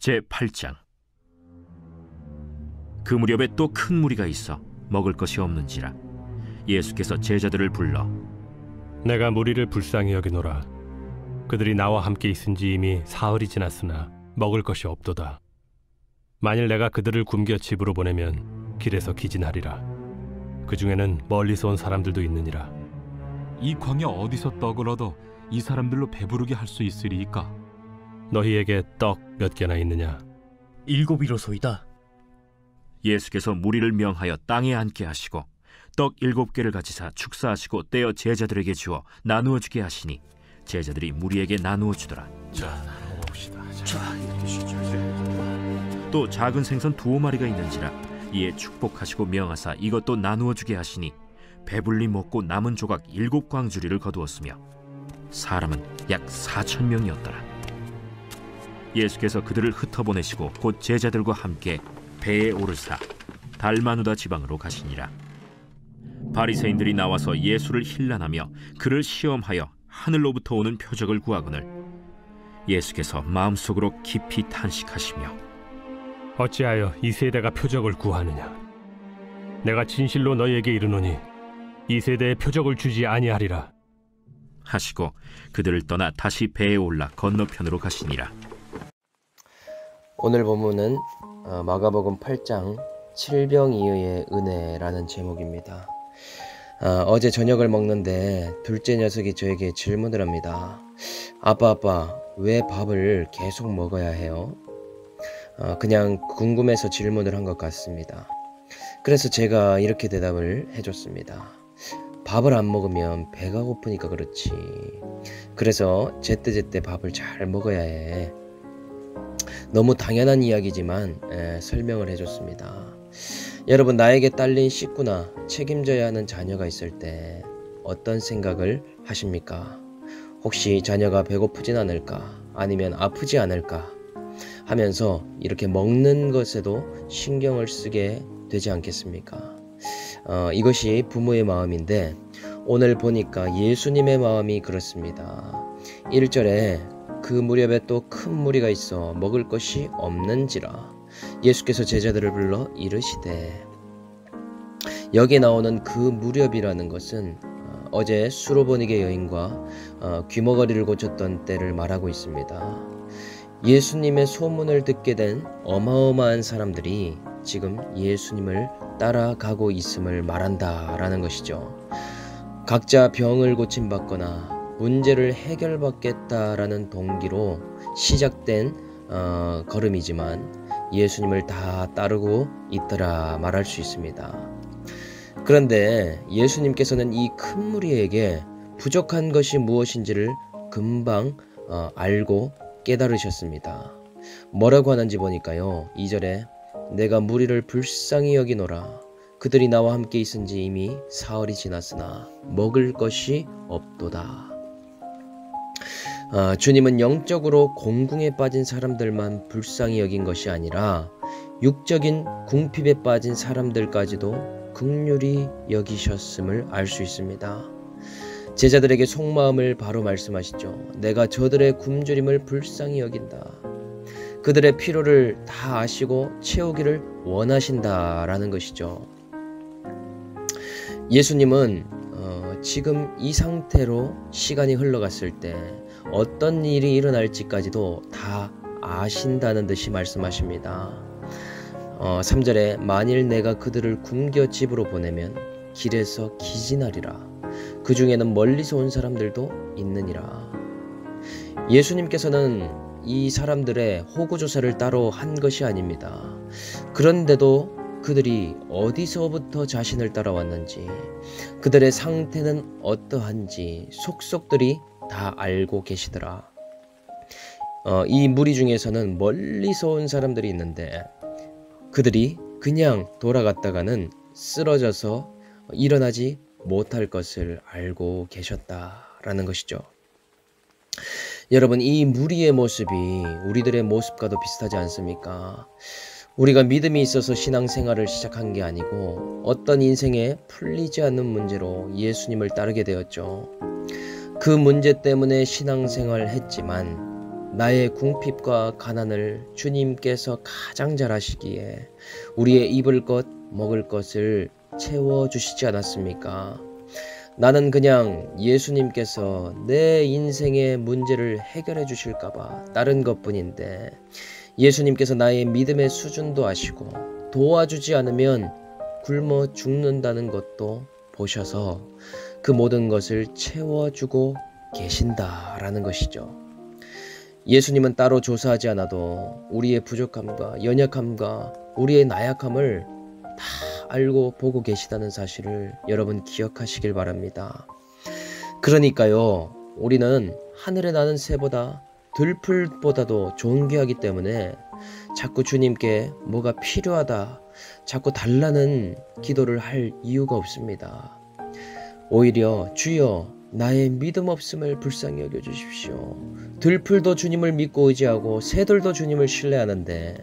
제8장. 그 무렵에 또 큰 무리가 있어 먹을 것이 없는지라 예수께서 제자들을 불러 내가 무리를 불쌍히 여기노라. 그들이 나와 함께 있은지 이미 사흘이 지났으나 먹을 것이 없도다. 만일 내가 그들을 굶겨 집으로 보내면 길에서 기진하리라. 그 중에는 멀리서 온 사람들도 있느니라. 이 광야 어디서 떡을 얻어 이 사람들로 배부르게 할 수 있으리이까? 너희에게 떡 몇 개나 있느냐? 7이로소이다. 예수께서 무리를 명하여 땅에 앉게 하시고 떡 7개를 가지사 축사하시고 떼어 제자들에게 주어 나누어 주게 하시니 제자들이 무리에게 나누어 주더라. 또 작은 생선 2마리가 있는지라 이에 축복하시고 명하사 이것도 나누어 주게 하시니 배불리 먹고 남은 조각 7광주리를 거두었으며 사람은 약 4,000명이었더라. 예수께서 그들을 흩어보내시고 곧 제자들과 함께 배에 오르사 달마누다 지방으로 가시니라. 바리새인들이 나와서 예수를 힐난하며 그를 시험하여 하늘로부터 오는 표적을 구하거늘 예수께서 마음속으로 깊이 탄식하시며 어찌하여 이 세대가 표적을 구하느냐? 내가 진실로 너희에게 이르노니 이 세대에 표적을 주지 아니하리라 하시고 그들을 떠나 다시 배에 올라 건너편으로 가시니라. 오늘 본문은 마가복음 8장 칠병이의 은혜라는 제목입니다. 어제 저녁을 먹는데 둘째 녀석이 저에게 질문을 합니다. 아빠 왜 밥을 계속 먹어야 해요? 그냥 궁금해서 질문을 한 것 같습니다. 그래서 제가 이렇게 대답을 해줬습니다. 밥을 안 먹으면 배가 고프니까 그렇지. 그래서 제때제때 밥을 잘 먹어야 해. 너무 당연한 이야기지만 설명을 해줬습니다. 여러분, 나에게 딸린 식구나 책임져야 하는 자녀가 있을 때 어떤 생각을 하십니까? 혹시 자녀가 배고프진 않을까? 아니면 아프지 않을까? 하면서 이렇게 먹는 것에도 신경을 쓰게 되지 않겠습니까? 이것이 부모의 마음인데 오늘 보니까 예수님의 마음이 그렇습니다. 1절에 그 무렵에 또 큰 무리가 있어 먹을 것이 없는지라 예수께서 제자들을 불러 이르시되, 여기에 나오는 그 무렵이라는 것은 어제 수로보니게 여인과 귀머거리를 고쳤던 때를 말하고 있습니다. 예수님의 소문을 듣게 된 어마어마한 사람들이 지금 예수님을 따라가고 있음을 말한다라는 것이죠. 각자 병을 고침받거나 문제를 해결받겠다라는 동기로 시작된 걸음이지만 예수님을 다 따르고 있더라 말할 수 있습니다. 그런데 예수님께서는 이 큰 무리에게 부족한 것이 무엇인지를 금방 알고 깨달으셨습니다. 뭐라고 하는지 보니까요. 2절에 내가 무리를 불쌍히 여기노라. 그들이 나와 함께 있은지 이미 사흘이 지났으나 먹을 것이 없도다. 주님은 영적으로 공궁에 빠진 사람들만 불쌍히 여긴 것이 아니라 육적인 궁핍에 빠진 사람들까지도 긍휼히 여기셨음을 알 수 있습니다. 제자들에게 속마음을 바로 말씀하시죠. 내가 저들의 굶주림을 불쌍히 여긴다. 그들의 필요를 다 아시고 채우기를 원하신다라는 것이죠. 예수님은 지금 이 상태로 시간이 흘러갔을 때 어떤 일이 일어날지까지도 다 아신다는 듯이 말씀하십니다. 3절에 만일 내가 그들을 굶겨 집으로 보내면 길에서 기진하리라. 그 중에는 멀리서 온 사람들도 있느니라. 예수님께서는 이 사람들의 호구조사를 따로 한 것이 아닙니다. 그런데도 그들이 어디서부터 자신을 따라왔는지, 그들의 상태는 어떠한지 속속들이 다 알고 계시더라. 이 무리 중에서는 멀리서 온 사람들이 있는데 그들이 그냥 돌아갔다가는 쓰러져서 일어나지 못할 것을 알고 계셨다라는 것이죠. 여러분, 이 무리의 모습이 우리들의 모습과도 비슷하지 않습니까? 우리가 믿음이 있어서 신앙생활을 시작한 게 아니고 어떤 인생에 풀리지 않는 문제로 예수님을 따르게 되었죠. 그 문제 때문에 신앙생활을 했지만 나의 궁핍과 가난을 주님께서 가장 잘 아시기에 우리의 입을 것, 먹을 것을 채워주시지 않았습니까? 나는 그냥 예수님께서 내 인생의 문제를 해결해 주실까봐 따른 것뿐인데 예수님께서 나의 믿음의 수준도 아시고 도와주지 않으면 굶어 죽는다는 것도 보셔서 그 모든 것을 채워주고 계신다라는 것이죠. 예수님은 따로 조사하지 않아도 우리의 부족함과 연약함과 우리의 나약함을 다 알고 보고 계시다는 사실을 여러분 기억하시길 바랍니다. 그러니까요, 우리는 하늘에 나는 새보다 들풀보다도 존귀하기 때문에 자꾸 주님께 뭐가 필요하다, 자꾸 달라는 기도를 할 이유가 없습니다. 오히려 주여 나의 믿음 없음을 불쌍히 여겨주십시오. 들풀도 주님을 믿고 의지하고 새들도 주님을 신뢰하는데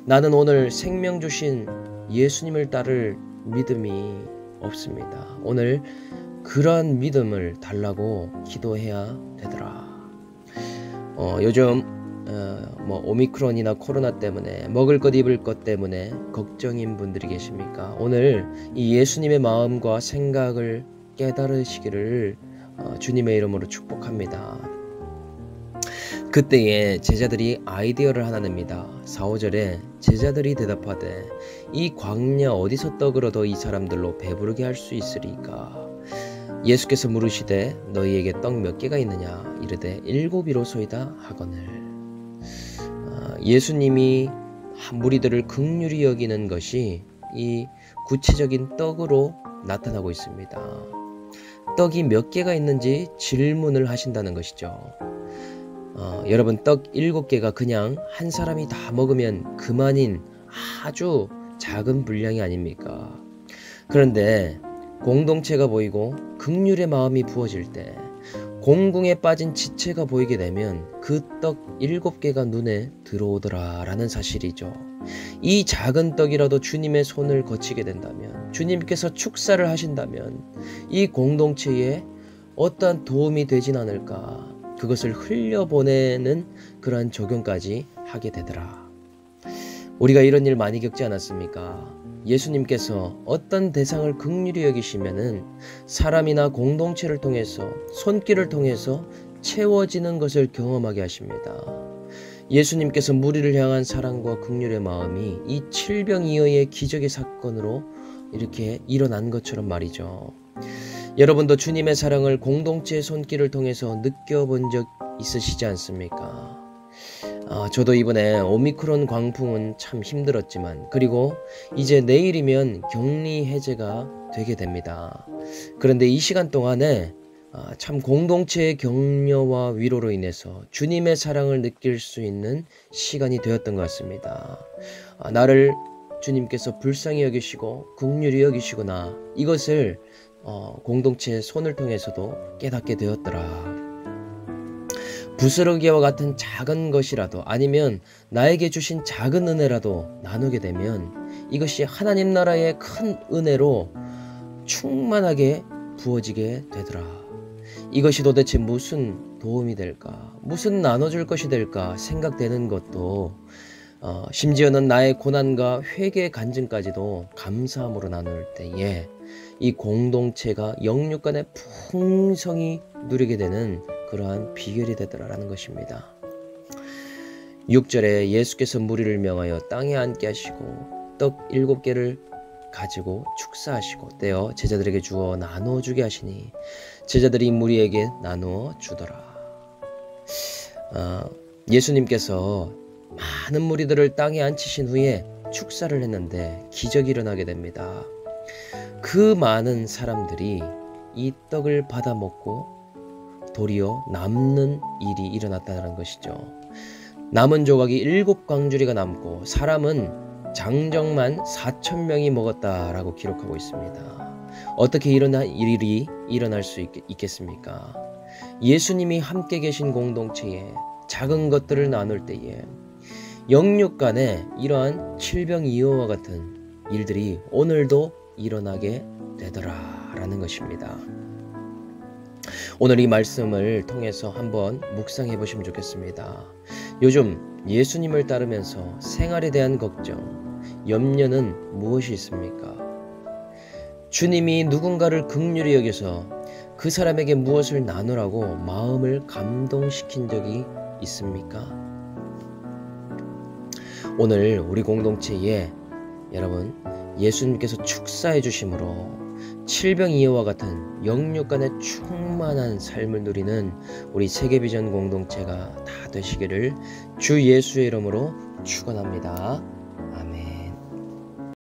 나는 오늘 생명 주신 예수님을 따를 믿음이 없습니다. 오늘 그러한 믿음을 달라고 기도해야 되더라. 요즘 오미크론이나 코로나 때문에 먹을 것 입을 것 때문에 걱정인 분들이 계십니까? 오늘 이 예수님의 마음과 생각을 깨달으시기를 주님의 이름으로 축복합니다. 그때에 제자들이 아이디어를 하나 냅니다. 4, 5절에 제자들이 대답하되 이 광야 어디서 떡을 얻어 이 사람들로 배부르게 할 수 있으리까? 예수께서 물으시되 너희에게 떡 몇 개가 있느냐? 이르되 7이로소이다 하거늘. 예수님이 무리들을 긍휼히 여기는 것이 이 구체적인 떡으로 나타나고 있습니다. 떡이 몇 개가 있는지 질문을 하신다는 것이죠. 여러분, 떡 7개가 그냥 한 사람이 다 먹으면 그만인 아주 작은 분량이 아닙니까? 그런데 공동체가 보이고 긍휼의 마음이 부어질 때 공궁에 빠진 지체가 보이게 되면 그 떡 7개가 눈에 들어오더라 라는 사실이죠. 이 작은 떡이라도 주님의 손을 거치게 된다면, 주님께서 축사를 하신다면 이 공동체에 어떠한 도움이 되진 않을까, 그것을 흘려보내는 그러한 적용까지 하게 되더라. 우리가 이런 일 많이 겪지 않았습니까? 예수님께서 어떤 대상을 긍휼히 여기시면은 사람이나 공동체를 통해서, 손길을 통해서 채워지는 것을 경험하게 하십니다. 예수님께서 무리를 향한 사랑과 긍휼의 마음이 이 칠병이어의 기적의 사건으로 이렇게 일어난 것처럼 말이죠. 여러분도 주님의 사랑을 공동체의 손길을 통해서 느껴본 적 있으시지 않습니까? 저도 이번에 오미크론 광풍은 참 힘들었지만, 그리고 이제 내일이면 격리 해제가 되게 됩니다. 그런데 이 시간 동안에 참 공동체의 격려와 위로로 인해서 주님의 사랑을 느낄 수 있는 시간이 되었던 것 같습니다. 나를 주님께서 불쌍히 여기시고 긍휼히 여기시구나, 이것을 공동체의 손을 통해서도 깨닫게 되었더라. 부스러기와 같은 작은 것이라도, 아니면 나에게 주신 작은 은혜라도 나누게 되면 이것이 하나님 나라의 큰 은혜로 충만하게 부어지게 되더라. 이것이 도대체 무슨 도움이 될까, 무슨 나눠줄 것이 될까 생각되는 것도, 심지어는 나의 고난과 회개 간증까지도 감사함으로 나눌 때에 이 공동체가 영육 간의 풍성히 누리게 되는 그러한 비결이 되더라라는 것입니다. 6절에 예수께서 무리를 명하여 땅에 앉게 하시고 떡 7개를 가지고 축사하시고 떼어 제자들에게 주어 나누어 주게 하시니 제자들이 무리에게 나누어 주더라. 예수님께서 많은 무리들을 땅에 앉히신 후에 축사를 했는데 기적이 일어나게 됩니다. 그 많은 사람들이 이 떡을 받아 먹고 도리어 남는 일이 일어났다는 것이죠. 남은 조각이 7광주리가 남고 사람은 장정만 4,000명이 먹었다라고 기록하고 있습니다. 어떻게 이런 일이 일어날 수 있겠습니까? 예수님이 함께 계신 공동체에 작은 것들을 나눌 때에 영육 간에 이러한 칠병이어와 같은 일들이 오늘도 일어나게 되더라라는 것입니다. 오늘 이 말씀을 통해서 한번 묵상해 보시면 좋겠습니다. 요즘 예수님을 따르면서 생활에 대한 걱정, 염려는 무엇이 있습니까? 주님이 누군가를 긍휼히 여겨서 그 사람에게 무엇을 나누라고 마음을 감동시킨 적이 있습니까? 오늘 우리 공동체에 여러분 예수님께서 축사해 주심으로 칠병이어와 같은 영육간의 충만한 삶을 누리는 우리 세계비전 공동체가 다 되시기를 주 예수의 이름으로 축원합니다.